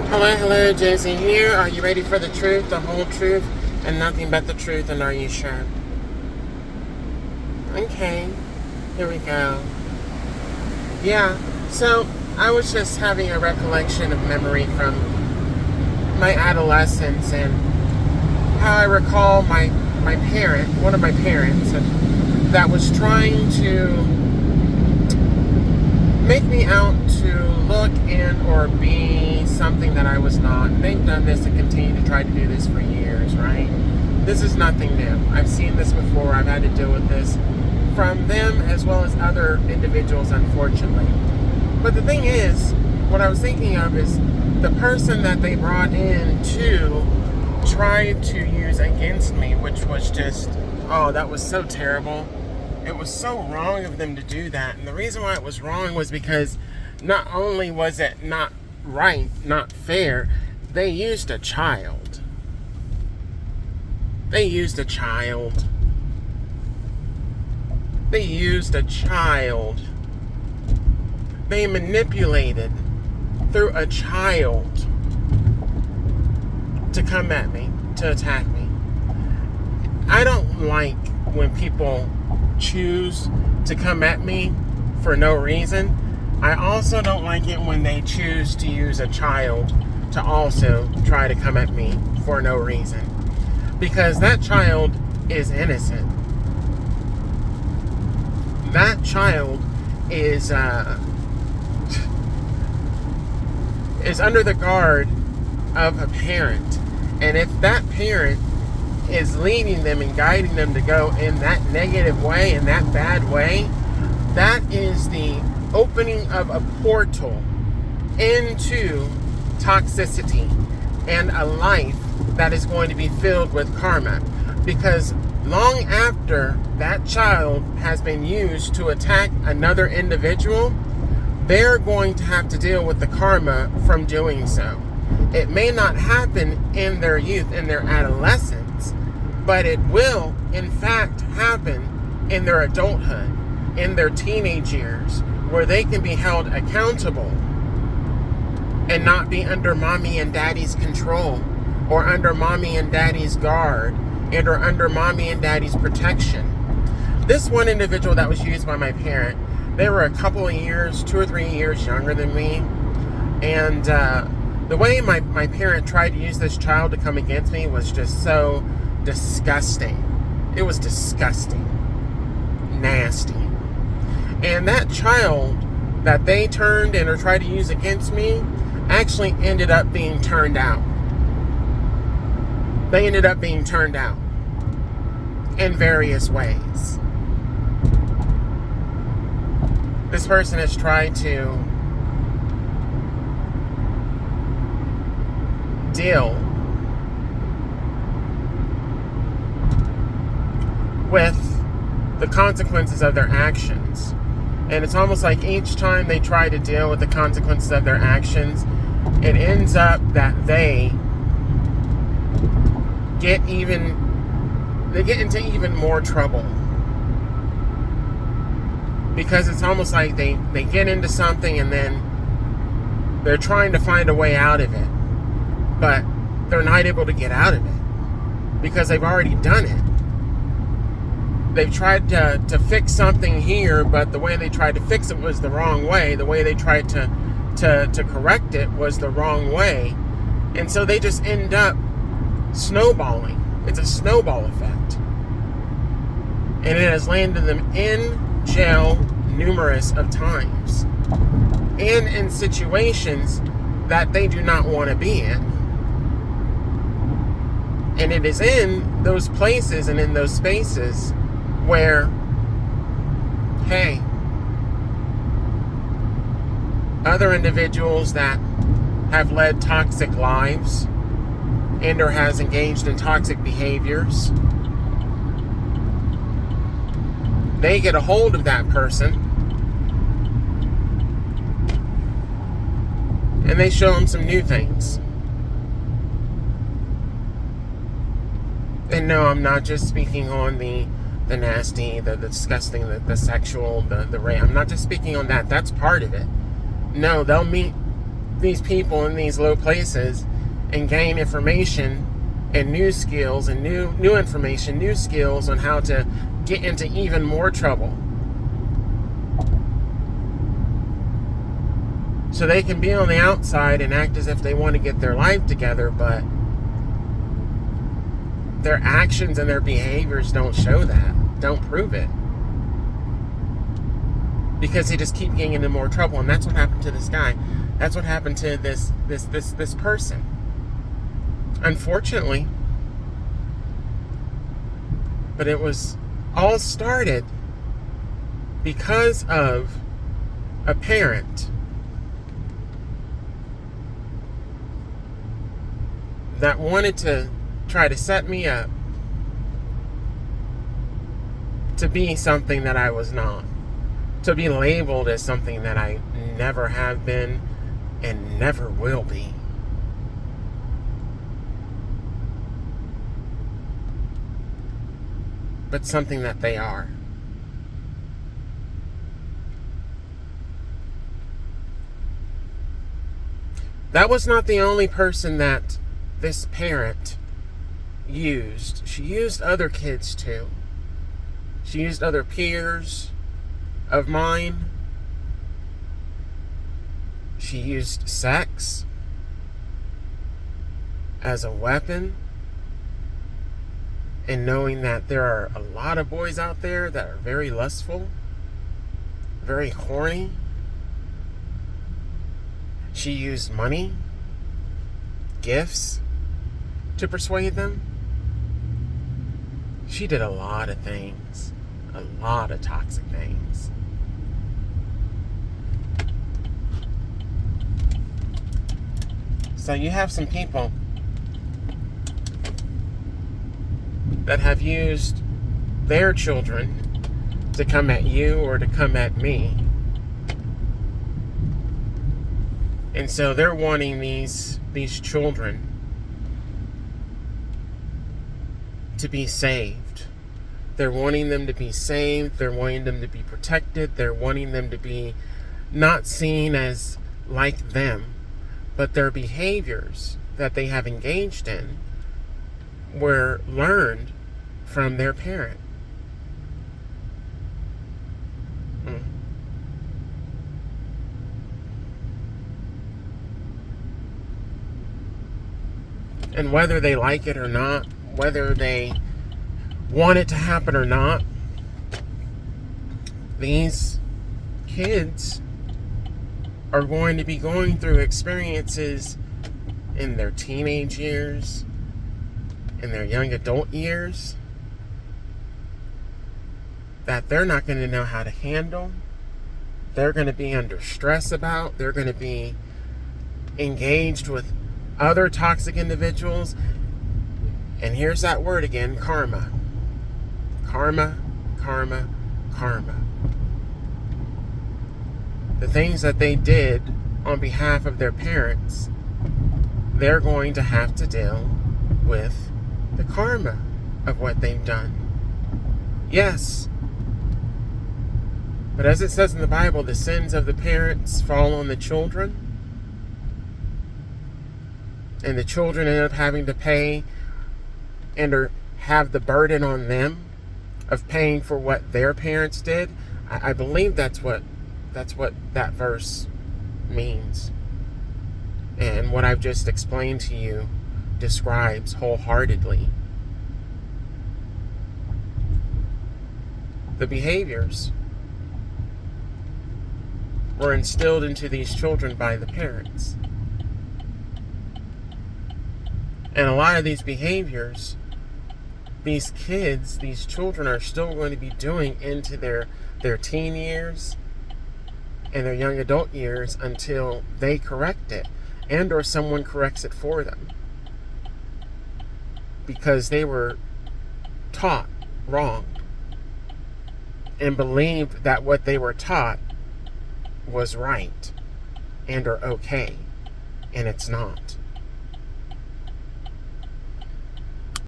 Hello, hello, Josie here. Are you ready for the truth, the whole truth, and nothing but the truth, and are you sure? Okay, here we go. Yeah, so I was just having a recollection of memory from my adolescence and how I recall my parent, one of my parents, that was trying to make me out to look in or be something that I was not. They've done this and continue to try to do this for years, right? This is nothing new. I've seen this before. I've had to deal with this from them as well as other individuals, unfortunately. But the thing is, what I was thinking of is the person that they brought in to try to use against me, which was just, oh, that was so terrible. It was so wrong of them to do that. And the reason why it was wrong was because not only was it not right, not fair, they used a child. They used a child. They used a child. They manipulated through a child to come at me, to attack me. I don't like when people choose to come at me for no reason. I also don't like it when they choose to use a child to also try to come at me for no reason. Because that child is innocent. That child is under the guard of a parent. And if that parent is leading them and guiding them to go in that negative way, in that bad way, that is the opening of a portal into toxicity and a life that is going to be filled with karma. Because long after that child has been used to attack another individual, they're going to have to deal with the karma from doing so. It may not happen in their youth, in their adolescence, but it will, in fact, happen in their adulthood, in their teenage years, where they can be held accountable and not be under mommy and daddy's control, or under mommy and daddy's guard, and or under mommy and daddy's protection. This one individual that was used by my parent, they were a couple of years, 2 or 3 years younger than me, and the way my parent tried to use this child to come against me was just so disgusting. It was disgusting. Nasty. And that child that they turned in or tried to use against me actually ended up being turned out. They ended up being turned out in various ways. This person has tried to deal with the consequences of their actions. And it's almost like each time they try to deal with the consequences of their actions, it ends up that they get into even more trouble. Because it's almost like they get into something and then they're trying to find a way out of it. But they're not able to get out of it because they've already done it. They've tried to fix something here, but the way they tried to fix it was the wrong way. The way they tried to correct it was the wrong way. And so they just end up snowballing. It's a snowball effect. And it has landed them in jail numerous of times. And in situations that they do not want to be in. And it is in those places and in those spaces where, hey, other individuals that have led toxic lives and or has engaged in toxic behaviors, they get a hold of that person and they show them some new things. And no, I'm not just speaking on the nasty, the disgusting, the sexual, the rape. I'm not just speaking on that. That's part of it. No, they'll meet these people in these low places and gain information and new skills and new information, new skills on how to get into even more trouble. So they can be on the outside and act as if they want to get their life together, but their actions and their behaviors don't show that, don't prove it. Because they just keep getting into more trouble. And that's what happened to this guy. That's what happened to this person. Unfortunately. But it was all started because of a parent that wanted to try to set me up to be something that I was not. To be labeled as something that I never have been and never will be. But something that they are. That was not the only person that this parent used. She used other kids too. She used other peers of mine. She used sex as a weapon. And knowing that there are a lot of boys out there that are very lustful, very horny. She used money, gifts to persuade them. She did a lot of things, a lot of toxic things. So you have some people that have used their children to come at you or to come at me. And so they're wanting these children to be saved. They're wanting them to be saved. They're wanting them to be protected. They're wanting them to be not seen as like them, but their behaviors that they have engaged in were learned from their parent. And whether they like it or not, whether they want it to happen or not, these kids are going to be going through experiences in their teenage years, in their young adult years, that they're not going to know how to handle. They're going to be under stress about. They're going to be engaged with other toxic individuals. And here's that word again, karma. Karma, karma, karma. The things that they did on behalf of their parents, they're going to have to deal with the karma of what they've done. Yes. But as it says in the Bible, the sins of the parents fall on the children. And the children end up having to pay and or have the burden on them of paying for what their parents did. I believe that's what that verse means. And what I've just explained to you describes wholeheartedly. The behaviors were instilled into these children by the parents. And a lot of these behaviors, these kids, these children are still going to be doing into their teen years and their young adult years until they correct it and or someone corrects it for them. Because they were taught wrong and believed that what they were taught was right and or okay, and it's not.